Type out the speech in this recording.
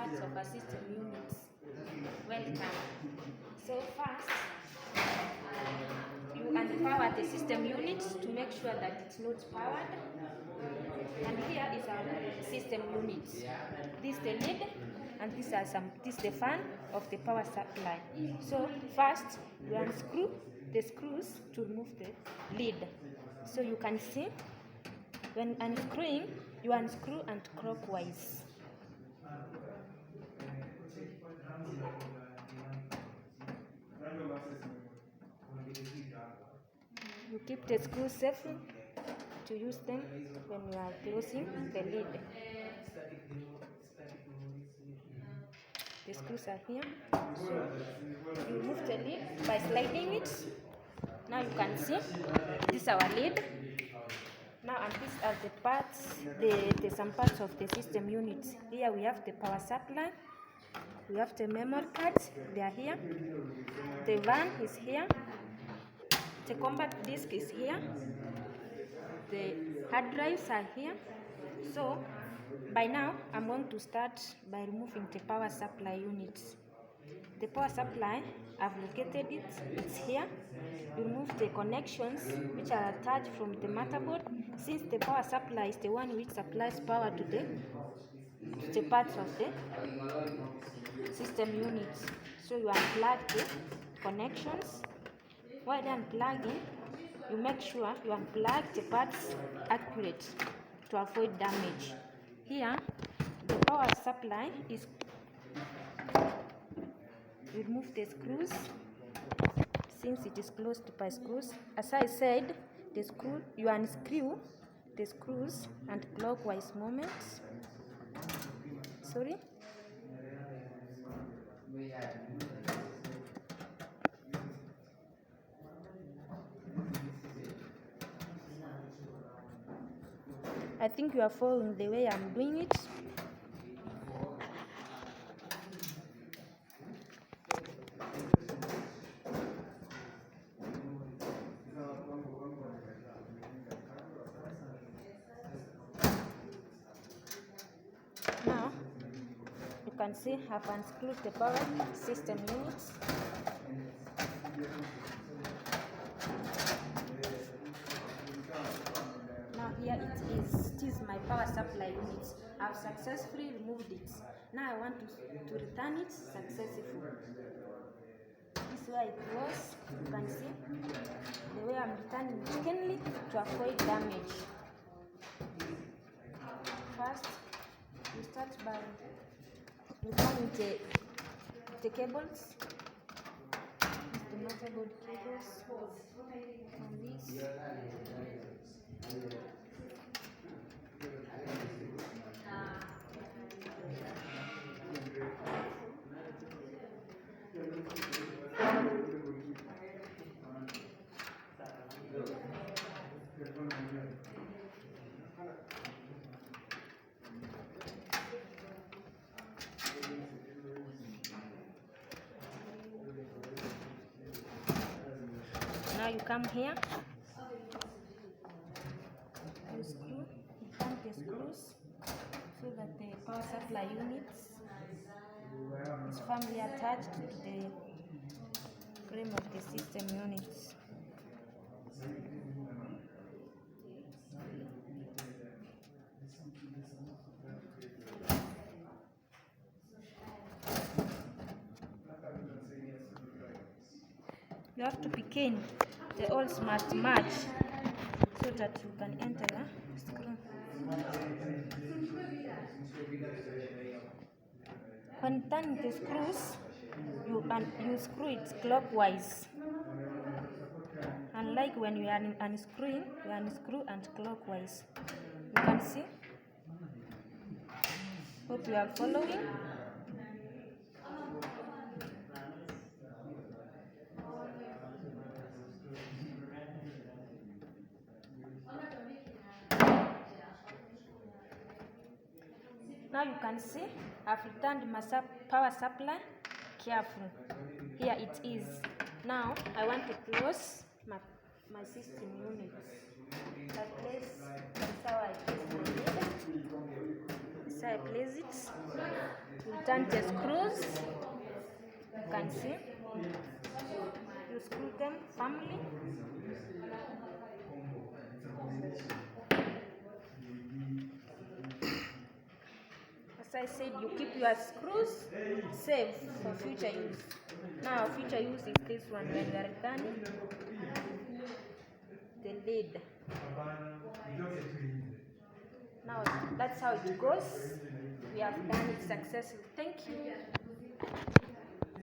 parts of a system unit. Welcome. So first, you unpower the system unit to make sure that it's not powered. And here is our system unit. This is the lid, and this is the fan of the power supply. So first, you unscrew the screws to remove the lid. So you can see, when unscrewing, you unscrew anti-clockwise. You keep the screws safely to use them when you are closing the lid. The screws are here. So you remove the lid by sliding it. Now you can see this is our lid. Now, and these are the parts, some parts of the system unit. Here we have the power supply. We have the memory cards. They are here. The van is here. The compact disc is here. The hard drives are here. So by now, I'm going to start by removing the power supply units. The power supply, I've located it. It's here. You remove the connections which are attached from the motherboard, since the power supply is the one which supplies power to the parts of the system units. So you unplug the connections. While unplugging, you make sure you unplug the parts accurate to avoid damage. Here, the power supply is. You remove the screws since it is closed by screws. As I said, you unscrew the screws and clockwise movements. Sorry. I think you are following the way I'm doing it. Now, you can see I've unscrewed the power system units. Now here it is my power supply unit. I've successfully removed it. Now I want to return it successfully. This is where it was. You can see the way I'm returning it gently to avoid damage. First, we start by removing the cables. The motherboard cables from this. Now you come here, you tighten the screws so that the power supply units is firmly attached to the frame of the system units. You have to be keen. The holes must match so that you can enter the screw. When turning the screws, you screw it clockwise. Unlike when you are unscrewing, you unscrew anti-clockwise. You can see. Hope you are following. Now you can see I've returned my power supply carefully. Here it is. Now I want to close my system units. This is how I place my lid. This is how I place it. To turn the screws. You can see. You screw them firmly. As I said, you keep your screws safe for future use. Now, future use is this one when you are done. The lid. Now, that's how it goes. We have done it successfully. Thank you.